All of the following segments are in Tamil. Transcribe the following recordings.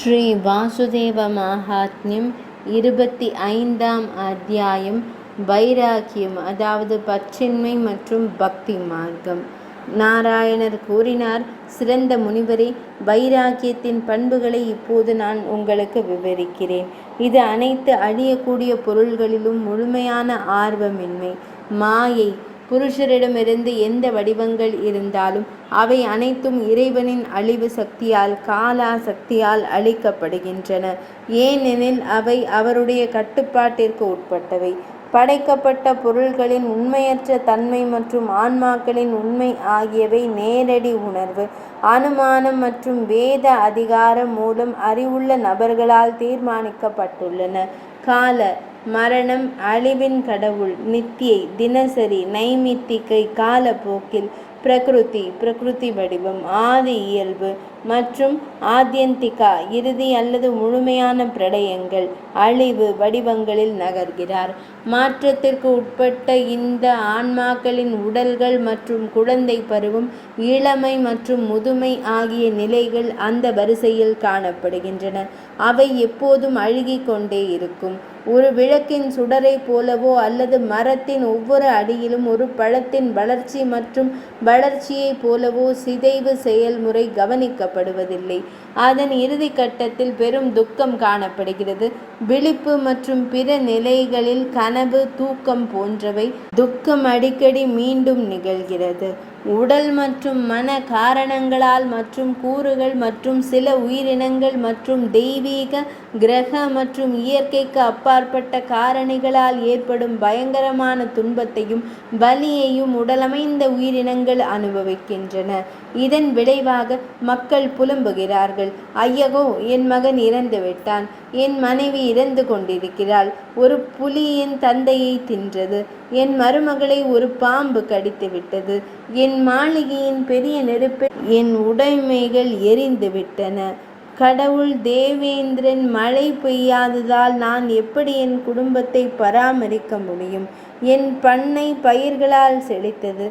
ஸ்ரீ வாசுதேவ மகாத்மியம் 25ஆம் அத்தியாயம். வைராக்கியம், அதாவது பற்றின்மை மற்றும் பக்தி மார்க்கம். நாராயணர் கூறினார், சிறந்த முனிவரே, வைராக்கியத்தின் பண்புகளை இப்போது நான் உங்களுக்கு விவரிக்கிறேன். இது அனைத்து அழியக்கூடிய பொருள்களிலும் முழுமையான ஆர்வமின்மை, மாயை. புருஷரிடமிருந்து எந்த வடிவங்கள் இருந்தாலும் அவை அனைத்தும் இறைவனின் அழிவு சக்தியால், காலா சக்தியால் அழிக்கப்படுகின்றன. ஏனெனில் அவை அவருடைய கட்டுப்பாட்டிற்கு உட்பட்டவை. படைக்கப்பட்ட பொருள்களின் உண்மையற்ற தன்மை மற்றும் ஆன்மாக்களின் உண்மை ஆகியவை நேரடி உணர்வு, அனுமானம் மற்றும் வேத அதிகாரம் மூலம் அறிவுள்ள நபர்களால் தீர்மானிக்கப்பட்டுள்ளன. கால, மரணம், அழிவின் கடவுள், நித்தியை, தினசரி, நைமித்திகை, காலப்போக்கில், பிரகிருதி வடிவம், ஆதி இயல்பு மற்றும் ஆத்யந்திகா, இறுதி அல்லது முழுமையான பிரளயங்கள், அழிவு வடிவங்களில் நகர்கிறார். மாற்றத்திற்கு உட்பட்ட இந்த ஆன்மாக்களின் உடல்கள் மற்றும் குழந்தை பருவம், இளமை மற்றும் முதுமை ஆகிய நிலைகள் அந்த வரிசையில் காணப்படுகின்றன. அவை எப்போதும் அழுகிக் கொண்டே இருக்கும். ஒரு விளக்கின் சுடரை போலவோ அல்லது மரத்தின் ஒவ்வொரு அடியிலும் ஒரு பழத்தின் வளர்ச்சி மற்றும் வளர்ச்சியைப் போலவோ சிதைவு செயல்முறை கவனிக்கப்படுவதில்லை. அதன் இறுதி கட்டத்தில் பெரும் துக்கம் காணப்படுகிறது. விழிப்பு மற்றும் பிற நிலைகளில் கனவு, தூக்கம் போன்றவை. துக்கம் அடிக்கடி மீண்டும் நிகழ்கிறது. உடல் மற்றும் மன காரணங்களால் மற்றும் கூறுகள் மற்றும் சில உயிரினங்கள் மற்றும் தெய்வீக, கிரக மற்றும் இயற்கைக்கு அப்பாற்பட்ட காரணிகளால் ஏற்படும் பயங்கரமான துன்பத்தையும் வலியையும் உடலமைந்த உயிரினங்கள் அனுபவிக்கின்றன. இதன் விளைவாக மக்கள் புலம்புகிறார்கள், ஐயகோ, என் மகன் இறந்து விட்டான், என் மனைவி இறந்து கொண்டிருக்கிறாள், ஒரு புலி என் தந்தையை தின்றது, என் மருமகளை ஒரு பாம்பு கடித்து விட்டது, என் மாளிகையின் பெரிய நெருப்பில் என் உடைமைகள் எரிந்து விட்டன. கடவுள் தேவேந்திரன், மழை பெய்யாததால் நான் எப்படி என் குடும்பத்தை பராமரிக்க முடியும்? என் பண்ணை பயிர்களால் செழித்தது,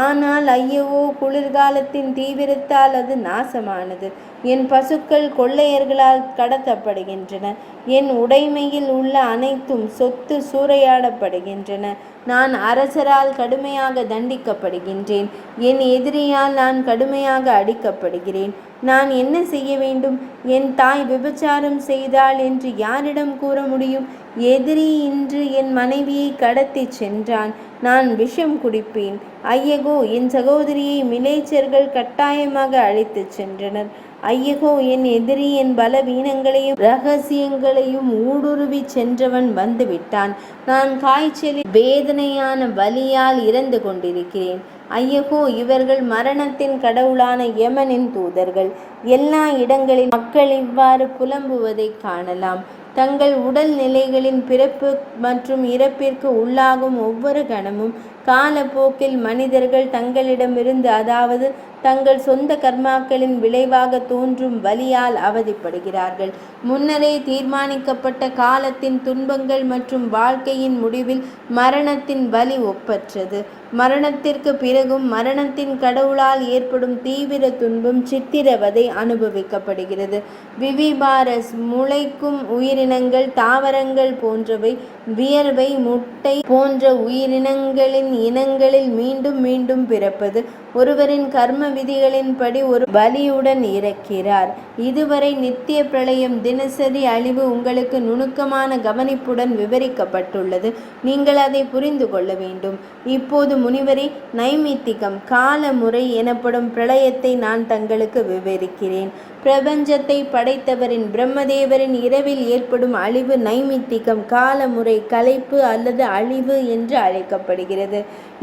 ஆனால் ஐயவோ, குளிர்காலத்தின் தீவிரத்தால் அது நாசமானது. என் பசுக்கள் கொள்ளையர்களால் கடத்தப்படுகின்றன. என் உடைமையில் உள்ள அனைத்தும் சொத்து சூறையாடப்படுகின்றன. நான் அரசரால் கடுமையாக தண்டிக்கப்படுகின்றேன். என் எதிரியால் நான் கடுமையாக அடிக்கப்படுகிறேன். நான் என்ன செய்ய வேண்டும்? என் தாய் விபச்சாரம் செய்தாள் என்று யாரிடம் கூற முடியும்? எதிரி இன்று என் மனைவியை கடத்தி சென்றான். நான் விஷம் குடிப்பேன். ஐயகோ, என் சகோதரியை மிலேச்சர்கள் கட்டாயமாக அழைத்து சென்றனர். ஐயகோ, என் எதிரி என் பலவீனங்களையும் இரகசியங்களையும் ஊடுருவி சென்றவன் வந்துவிட்டான். நான் காய்ச்சலில் வேதனையான வலியால் இறந்து கொண்டிருக்கிறேன். ஐயகோ, இவர்கள் மரணத்தின் கடவுளான யமனின் தூதர்கள். எல்லா இடங்களிலும் மக்கள் இவ்வாறு புலம்புவதை காணலாம். தங்கள் உடல் நிலைகளின் பிறப்பு மற்றும் இறப்பிற்கு உள்ளாகும் ஒவ்வொரு கணமும் காலப்போக்கில் மனிதர்கள் தங்களிடமிருந்து, அதாவது தங்கள் சொந்த கர்மாக்களின் விளைவாக தோன்றும் வலியால் அவதிப்படுகிறார்கள். முன்னரே தீர்மானிக்கப்பட்ட காலத்தின் துன்பங்கள் மற்றும் வாழ்க்கையின் முடிவில் மரணத்தின் வலி ஒப்பற்றது. மரணத்திற்கு பிறகும் மரணத்தின் கடவுளால் ஏற்படும் தீவிர துன்பம், சித்திரவதை அனுபவிக்கப்படுகிறது. விவிபாரஸ், முளைக்கும் உயிரினங்கள், தாவரங்கள் போன்றவை, வியர்வை, முட்டை போன்ற உயிரினங்களின் இனங்களில் மீண்டும் மீண்டும் பிறப்பது. ஒருவரின் கர்ம விதிகளின்படி ஒரு பலியுடன் இறக்கிறார். இதுவரை நித்திய பிரளயம், தினசரி அழிவு உங்களுக்கு நுணுக்கமான கவனிப்புடன் விவரிக்கப்பட்டுள்ளது. நீங்கள் அதை புரிந்து கொள்ள வேண்டும். இப்போது முனிவரே, நைமித்திகம், கால முறை எனப்படும் பிரளயத்தை நான் தங்களுக்கு விவரிக்கிறேன். பிரபஞ்சத்தை படைத்தவரின், பிரம்மதேவரின் இரவில் ஏற்படும் அழிவு நைமித்திகம், காலமுறை, கலைப்பு அல்லது அழிவு என்று அழைக்கப்படுகிறது.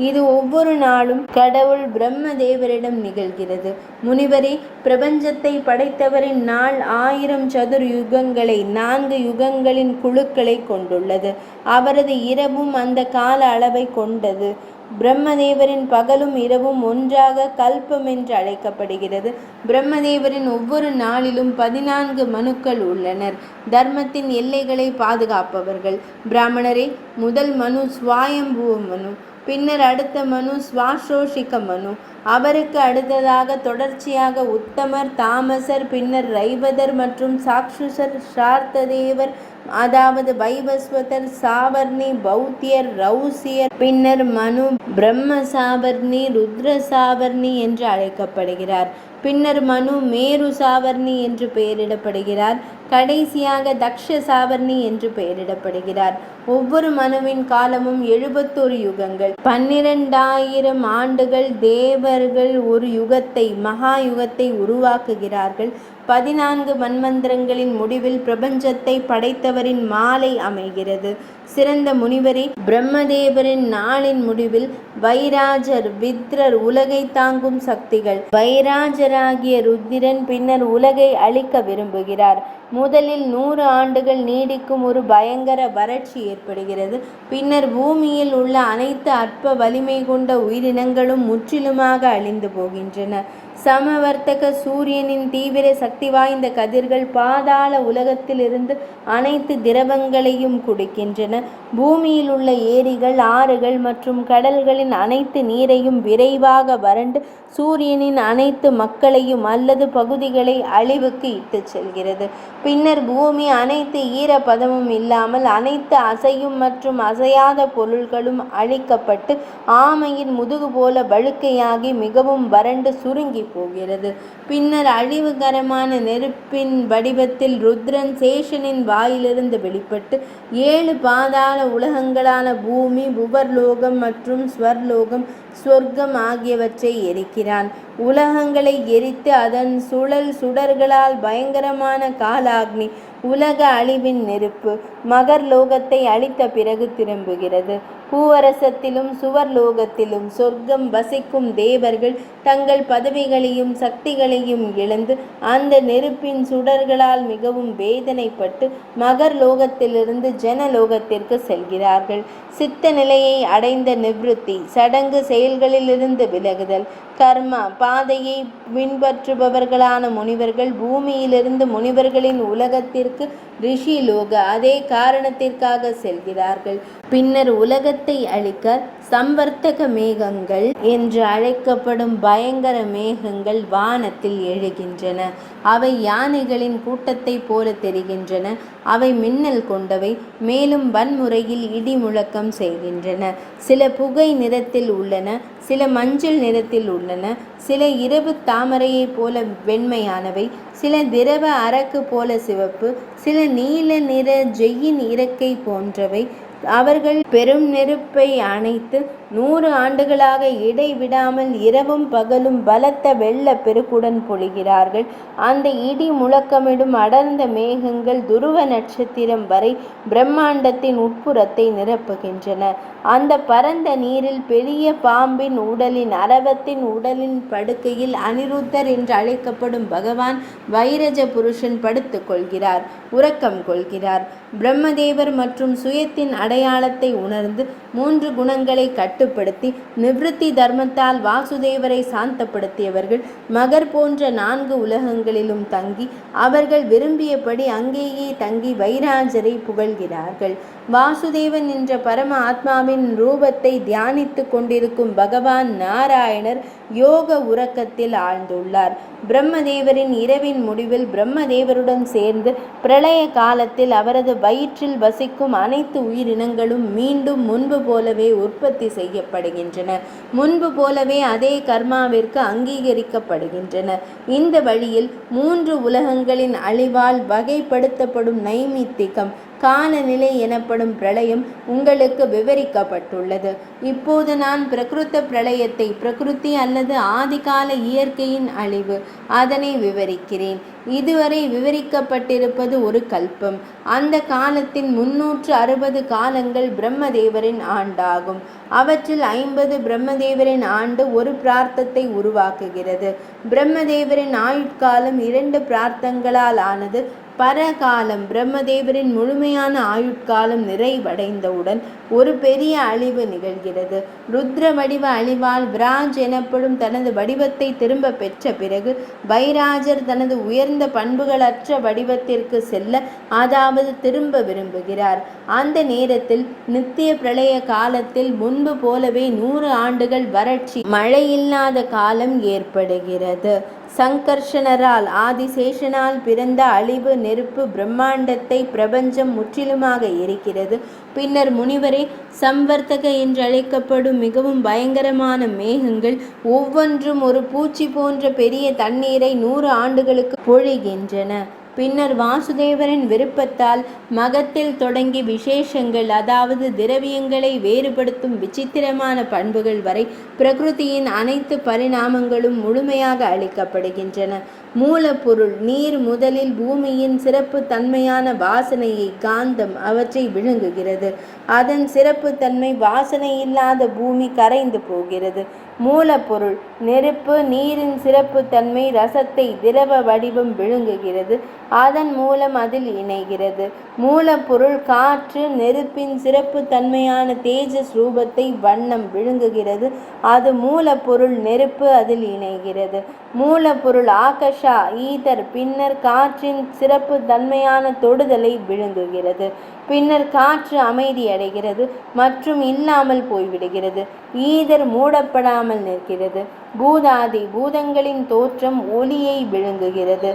இது ஒவ்வொரு நாளும் கடவுள் பிரம்மதேவரிடம் நிகழ்கிறது. முனிவரே, பிரபஞ்சத்தை படைத்தவரின் நாள் 1000 சதுர் யுகங்களை, 4 யுகங்களின் குழுக்களை கொண்டுள்ளது. அவரது இரவும் அந்த கால அளவை கொண்டது. பிரம்மதேவரின் பகலும் இரவும் ஒன்றாக கல்பம் என்று அழைக்கப்படுகிறது. பிரம்மதேவரின் ஒவ்வொரு நாளிலும் 14 மனுக்கள் உள்ளனர். தர்மத்தின் எல்லைகளை பாதுகாப்பவர்கள். பிராமணரே, முதல் மனு ஸ்வாயம்புவ மனு. பின்னர் அடுத்த மனு ஸ்வாசோஷிக மனு. அவருக்கு அடுத்ததாக தொடர்ச்சியாக உத்தமர், தாமசர், பின்னர் ரைவதர் மற்றும் சாக்ஷுசர், சார்த்ததேவர், அதாவது வைவஸ்வதர், சாவர்ணி, பௌத்தியர், ரௌசியர், பின்னர் மனு பிரம்ம சாவர்ணி, ருத்ர சாவர்ணி என்று அழைக்கப்படுகிறார். பின்னர் மனு மேரு சாவர்ணி என்று பெயரிடப்படுகிறார். கடைசியாக தக்ஷ சாவர்ணி என்று பெயரிடப்படுகிறார். ஒவ்வொரு மனுவின் காலமும் 71 யுகங்கள், 12,000 ஆண்டுகள். தேவர்கள் ஒரு யுகத்தை, மகா யுகத்தை உருவாக்குகிறார்கள். 14 மன்வந்திரங்களின் முடிவில் பிரபஞ்சத்தை படைத்தவரின் மாலை அமைகிறது. சிறந்த முனிவரே, பிரம்மதேவரின் நாளின் முடிவில் வைராஜர், வித்ரர், உலகை தாங்கும் சக்திகள். வைராஜராகிய ருத்திரன் பின்னர் உலகை அழிக்க விரும்புகிறார். முதலில் 100 ஆண்டுகள் நீடிக்கும் ஒரு பயங்கர வறட்சி ஏற்படுகிறது. பின்னர் பூமியில் உள்ள அனைத்து அற்ப வலிமை கொண்ட உயிரினங்களும் முற்றிலுமாக அழிந்து போகின்றன. சமவர்த்தக சூரியனின் தீவிர சக்தி வாய்ந்த கதிர்கள் பாதாள உலகத்திலிருந்து அனைத்து திரவங்களையும் குடிக்கின்றன. பூமியில் உள்ள ஏரிகள், ஆறுகள் மற்றும் கடல்களின் அனைத்து நீரையும் விரைவாக வறண்டு சூரியனின் அனைத்து மக்களையும் அல்லது பகுதிகளை அழிவுக்கு இட்டுச் செல்கிறது. பின்னர் பூமி அனைத்து ஈரப்பதமும் இல்லாமல் அனைத்து அசையும் மற்றும் அசையாத பொருள்களும் அழிக்கப்பட்டு ஆமையின் முதுகு போல வழுக்கையாகி மிகவும் வறண்டு சுருங்கி போகிறது. பின்னர் அழிவுகரமான நெருப்பின் வடிவத்தில் ருத்ரன் சேஷனின் வாயிலிருந்து வெளிப்பட்டு 7 பாதாள உலகங்களான பூமி, புவர்லோகம் மற்றும் ஸ்வர்லோகம், சொர்க்கம் ஆகியவற்றை எரிக்கிறான். உலகங்களை எரித்து அதன் சுடர்களால் பயங்கரமான காலாக்னி, உலக அழிவின் நெருப்பு, மகர்லோகத்தை அழித்த பிறகு திரும்புகிறது. பூவரசத்திலும் சுவர்லோகத்திலும் சொர்க்கம் வசிக்கும் தேவர்கள் தங்கள் பதவிகளையும் சக்திகளையும் இழந்து அந்த நெருப்பின் சுடர்களால் மிகவும் வேதனைப்பட்டு மகர்லோகத்திலிருந்து ஜனலோகத்திற்கு செல்கிறார்கள். சித்த நிலையை அடைந்த நிவிருத்தி, சடங்கு செயல்களிலிருந்து விலகுதல், கர்மா பாதையை பின்பற்றுபவர்களான முனிவர்கள் பூமியிலிருந்து முனிவர்களின் உலகத்திற்கு ரிஷி லோக அதே காரணத்திற்காக செல்கிறார்கள். பின்னர் உலகத்தை அழிக்க சம்வர்த்தக மேகங்கள் என்று அழைக்கப்படும் பயங்கர மேகங்கள் வானத்தில் எழுகின்றன. அவை யானைகளின் கூட்டத்தை போல தெரிகின்றன. அவை மின்னல் கொண்டவை, மேலும் வன்முறையில் இடி முழக்கம் செய்கின்றன. சில புகை நிறத்தில் உள்ளன, சில மஞ்சள் நிறத்தில் உள்ளன, சில இரவு தாமரையை போல வெண்மையானவை, சில திரவ அரக்கு போல சிவப்பு, சில நீல நிற ஜெயின் இறக்கை போன்றவை. அவர்கள் பெரும் நெருப்பை அணைத்து 100 ஆண்டுகளாக இடைவிடாமல் இரவும் பகலும் பலத்த வெள்ள பெருக்குடன் பொழிகிறார்கள். அந்த இடி முழக்கமிடும் அடர்ந்த மேகங்கள் துருவ நட்சத்திரம் வரை பிரம்மாண்டத்தின் உட்புறத்தை நிரப்புகின்றன. அந்த பரந்த நீரில் பெரிய பாம்பின் உடலின், அரவத்தின் உடலின் படுக்கையில் அனிருத்தர் என்று அழைக்கப்படும் பகவான் வைரஜ புருஷன் படுத்து கொள்கிறார், உறக்கம் கொள்கிறார். பிரம்மதேவர் மற்றும் சுயத்தின் அடையாளத்தை உணர்ந்து 3 குணங்களை கட்டுப்படுத்தி நிவிருத்தி தர்மத்தால் வாசுதேவரை சாந்தப்படுத்தியவர்கள் மகர் போன்ற 4 உலகங்களிலும் தங்கி அவர்கள் விரும்பியபடி அங்கேயே தங்கி வைராஜரை புகழ்கிறார்கள். வாசுதேவன் என்ற பரம ஆத்மாவின் ரூபத்தை தியானித்து கொண்டிருக்கும் பகவான் நாராயணர் யோக உறக்கத்தில் ஆழ்ந்துள்ளார். பிரம்மதேவரின் இரவின் முடிவில் பிரம்மதேவருடன் சேர்ந்து பிரளய காலத்தில் அவரது வயிற்றில் வசிக்கும் அனைத்து உயிரினங்களும் மீண்டும் முன்பு போலவே உற்பத்தி செய்யப்படுகின்றன. முன்பு போலவே அதே கர்மாவிற்கு அங்கீகரிக்கப்படுகின்றன. இந்த வழியில் 3 உலகங்களின் அழிவால் வகைப்படுத்தப்படும் நைமித்திகம் காலநிலை எனப்படும் பிரளயம் உங்களுக்கு விவரிக்கப்பட்டுள்ளது. இப்போது நான் பிரகிருத்த பிரளயத்தை, பிரகிருதி அல்லது ஆதிகால இயற்கையின் அழிவு, அதனை விவரிக்கிறேன். இதுவரை விவரிக்கப்பட்டிருப்பது ஒரு கல்பம். அந்த காலத்தின் 360 காலங்கள் பிரம்மதேவரின் ஆண்டாகும். அவற்றில் 50 பிரம்மதேவரின் ஆண்டு ஒரு பிரார்த்தத்தை உருவாக்குகிறது. பிரம்மதேவரின் ஆயுட்காலம் 2 பிரார்த்தங்களால் ஆனது. பரகாலம் பிரம்மதேவரின் முழுமையான ஆயுட்காலம் நிறைவடைந்தவுடன் ஒரு பெரிய அழிவு நிகழ்கிறது. ருத்ர வடிவ அழிவால் விராஜ் எனப்படும் தனது வடிவத்தை திரும்ப பெற்ற பிறகு வைராஜர் தனது உயர்ந்த பண்புகளற்ற வடிவத்திற்கு செல்ல, அதாவது திரும்ப விரும்புகிறார். அந்த நேரத்தில் நித்திய பிரளய காலத்தில் முன்பு போலவே 100 ஆண்டுகள் வறட்சி, மழையில்லாத காலம் ஏற்படுகிறது. சங்கர்ஷணரால் ஆதிசேஷனால் பிறந்த அழிவு நெருப்பு பிரம்மாண்டத்தை பிரபஞ்சம் முற்றிலுமாக எரிக்கிறது. பின்னர் முனிவரே, சம்வர்த்தக என்று அழைக்கப்படும் மிகவும் பயங்கரமான மேகங்கள் ஒவ்வொன்றும் ஒரு பூச்சி போன்ற பெரிய தண்ணீரை 100 ஆண்டுகளுக்கு பொழிகின்றன. பின்னர் வாசுதேவரின் விருப்பத்தால் மகத்தில் தொடங்கி விசேஷங்கள், அதாவது திரவியங்களை வேறுபடுத்தும் விசித்திரமான பண்புகள் வரை பிரகிருதியின் அனைத்து பரிணாமங்களும் முழுமையாக அளிக்கப்படுகின்றன. மூலப்பொருள் நீர் முதலில் பூமியின் சிறப்பு தன்மையான வாசனையை, காந்தம் அவற்றை விழுங்குகிறது. அதன் சிறப்பு தன்மை வாசனை இல்லாத பூமி கரைந்து போகிறது. மூலப்பொருள் நெருப்பு நீரின் சிறப்பு தன்மை ரசத்தை, திரவ வடிவம் விழுங்குகிறது. அதன் மூலம் அதில் இணைகிறது. மூலப்பொருள் காற்று நெருப்பின் சிறப்பு தன்மையான தேஜஸ் ரூபத்தை, வண்ணம் விழுங்குகிறது. அது மூலப்பொருள் நெருப்பு, அதில் இணைகிறது. மூலப்பொருள் ஆகாஷா ஈதர் பின்னர் காற்றின் சிறப்பு தன்மையான தொடுதலை விழுங்குகிறது. பின்னர் காற்று அமைதியடைகிறது மற்றும் இல்லாமல் போய்விடுகிறது. ஈதர் மூடப்படாமல் நிற்கிறது. பூதாதி பூதங்களின் தோற்றம் ஒளியை விழுங்குகிறது.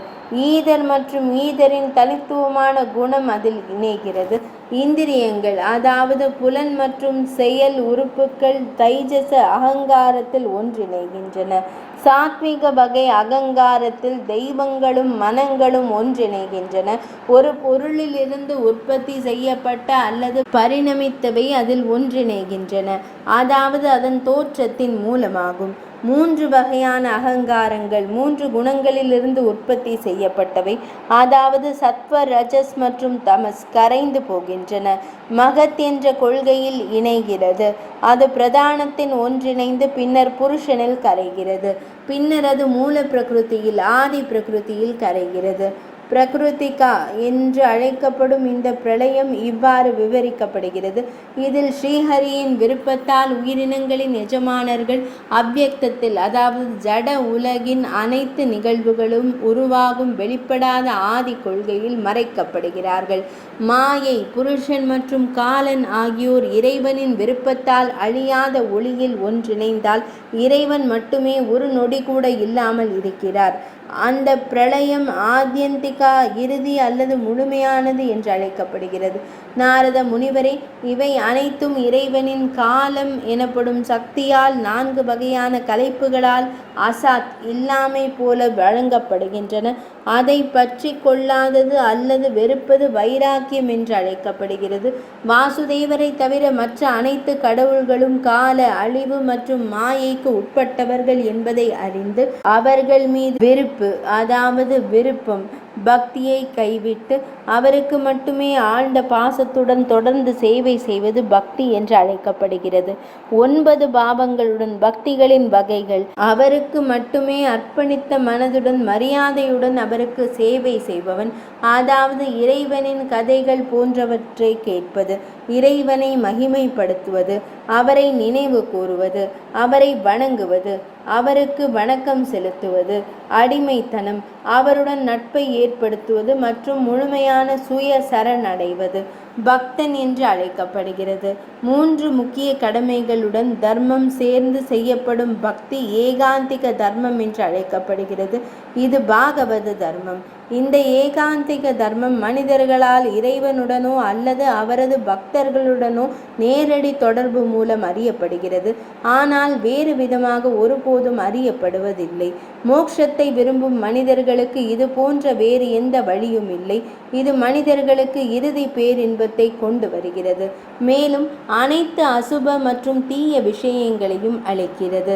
ஈதர் மற்றும் ஈதரின் தனித்துவமான குணம் அதில் இணைகிறது. இந்திரியங்கள், அதாவது புலன் மற்றும் செயல் உறுப்புகள் தைஜச அகங்காரத்தில் ஒன்றிணைகின்றன. சாத்விக வகை அகங்காரத்தில் தெய்வங்களும் மனங்களும் ஒன்றிணைகின்றன. ஒரு பொருளிலிருந்து உற்பத்தி செய்யப்பட்ட அல்லது பரிணமித்தவை அதில் ஒன்றிணைகின்றன, அதாவது அதன் தோற்றத்தின் மூலமாகும். 3 வகையான அகங்காரங்கள் 3 குணங்களிலிருந்து உற்பத்தி செய்யப்பட்டவை, அதாவது சத்வ, ரஜஸ் மற்றும் தமஸ் கரைந்து போகின்றன. மகத் என்ற கொள்கையில் இணைகிறது. அது பிரதானத்தின் ஒன்றிணைந்து பின்னர் புருஷனில் கரைகிறது. பின்னர் அது மூல பிரகிருதியில், ஆதி பிரகிருதியில் கரைகிறது. பிரகிருதிகா என்று அழைக்கப்படும் இந்த பிரளயம் இவ்வாறு விவரிக்கப்படுகிறது. இதில் ஸ்ரீஹரியின் விருப்பத்தால் உயிரினங்களின் எஜமானர்கள் அவ்யக்தத்தில், அதாவது ஜட உலகின் அனைத்து நிகழ்வுகளும் உருவாகும் வெளிப்படாத ஆதி கொள்கையில் மறைக்கப்படுகிறார்கள். மாயை, புருஷன் மற்றும் காலன் ஆகியோர் இறைவனின் விருப்பத்தால் அழியாத ஒளியில் ஒன்றிணைந்தால் இறைவன் மட்டுமே ஒரு நொடி கூட இல்லாமல் இருக்கிறார். அந்த பிரளயம் ஆத்யந்திகா, இறுதி அல்லது முழுமையானது என்று அழைக்கப்படுகிறது. நாரத முனிவரே, இவை அனைத்தும் இறைவனின் காலம் எனப்படும் சக்தியால் 4 வகையான கலைப்புகளால் அசாத், இல்லாமை போல வழங்கப்படுகின்றன. அதை பற்றி கொள்ளாதது அல்லது வெறுப்பது வைராக்கியம் என்று அழைக்கப்படுகிறது. வாசுதேவரை தவிர மற்ற அனைத்து கடவுள்களும் கால, அழிவு மற்றும் மாயைக்கு உட்பட்டவர்கள் என்பதை அறிந்து அவர்கள் மீது வெறுப்பு, அதாவது விருப்பம், பக்தியை கைவிட்டு அவருக்கு மட்டுமே ஆழ்ந்த பாசத்துடன் தொடர்ந்து சேவை செய்வது பக்தி என்று அழைக்கப்படுகிறது. 9 பாவங்களுடன் பக்திகளின் வகைகள்: அவருக்கு மட்டுமே அர்ப்பணித்த மனதுடன் மரியாதையுடன் அவருக்கு சேவை செய்பவன், அதாவது இறைவனின் கதைகள் போன்றவற்றை கேட்பது, இறைவனை மகிமைப்படுத்துவது, அவரை நினைவு கூறுவது, அவரை வணங்குவது, அவருக்கு வணக்கம் செலுத்துவது, அடிமைத்தனம், அவருடன் நட்பை ஏற்படுத்துவது மற்றும் முழுமையான சுய சரணடைவது பக்தன் என்று அழைக்கப்படுகிறது. 3 முக்கிய கடமைகளுடன் தர்மம் சேர்ந்து செய்யப்படும் பக்தி ஏகாந்திக தர்மம் என்று அழைக்கப்படுகிறது. இது பாகவத தர்மம். இந்த ஏகாந்திக தர்மம் மனிதர்களால் இறைவனுடனோ அல்லது அவரது பக்தர்களுடனோ நேரடி தொடர்பு மூலம் அறியப்படுகிறது. ஆனால் வேறு விதமாக ஒருபோதும் அறியப்படுவதில்லை. மோட்சத்தை விரும்பும் மனிதர்களுக்கு இது போன்ற வேறு எந்த வழியும் இல்லை. இது மனிதர்களுக்கு இறுதி பேரின்பத்தை கொண்டு வருகிறது, மேலும் அனைத்து அசுப மற்றும் தீய விஷயங்களையும் அளிக்கிறது.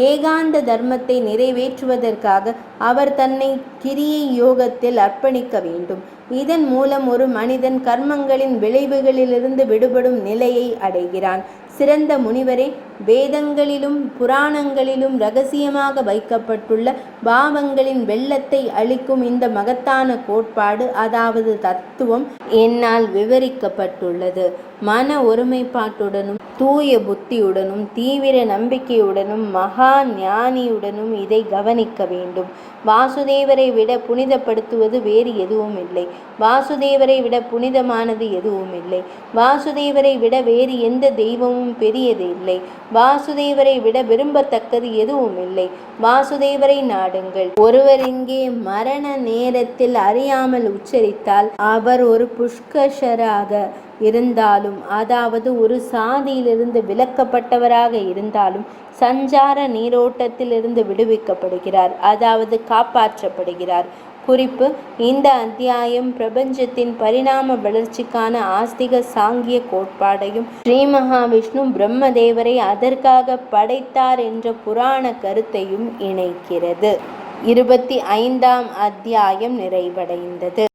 ஏகாந்த தர்மத்தை நிறைவேற்றுவதற்காக அவர் தன்னை கிரியை யோகத்தில் அர்ப்பணிக்க வேண்டும். இதன் மூலம் ஒரு மனிதன் கர்மங்களின் விளைவுகளிலிருந்து விடுபடும் நிலையை அடைகிறான். சிறந்த முனிவரே, வேதங்களிலும் புராணங்களிலும் இரகசியமாக வைக்கப்பட்டுள்ள பாவங்களின் வெள்ளத்தை அளிக்கும் இந்த மகத்தான கோட்பாடு, அதாவது தத்துவம், என்னால் விவரிக்கப்பட்டுள்ளது. மன ஒருமைப்பாட்டுடனும் தூய புத்தியுடனும் தீவிர நம்பிக்கையுடனும் மகா ஞானியுடனும் இதை கவனிக்க வேண்டும். வாசுதேவரை விட புனிதப்படுத்துவது வேறு எதுவும் இல்லை. வாசுதேவரை விட புனிதமானது எதுவும் இல்லை. வாசுதேவரை விட வேறு எந்த தெய்வமும் பெரியது இல்லை. வாசுதேவரை விட விரும்பத்தக்கது எதுவும் இல்லை. வாசுதேவரை நாடுங்கள். ஒருவர் இங்கே மரண நேரத்தில் அறியாமல் உச்சரித்தால் அவர் ஒரு புஷ்கஷராக இருந்தாலும், அதாவது ஒரு சாதியிலிருந்து விலக்கப்பட்டவராக இருந்தாலும், சஞ்சார நீரோட்டத்திலிருந்து விடுவிக்கப்படுகிறார், அதாவது காப்பாற்றப்படுகிறார். குறிப்பு: இந்த அத்தியாயம் பிரபஞ்சத்தின் பரிணாம வளர்ச்சிக்கான ஆஸ்திக சாங்கிய கோட்பாடையும் ஸ்ரீ மகாவிஷ்ணு பிரம்மதேவரை அதற்காக படைத்தார் என்ற புராண கருத்தையும் இணைக்கிறது. 25ஆம் அத்தியாயம் நிறைவடைந்தது.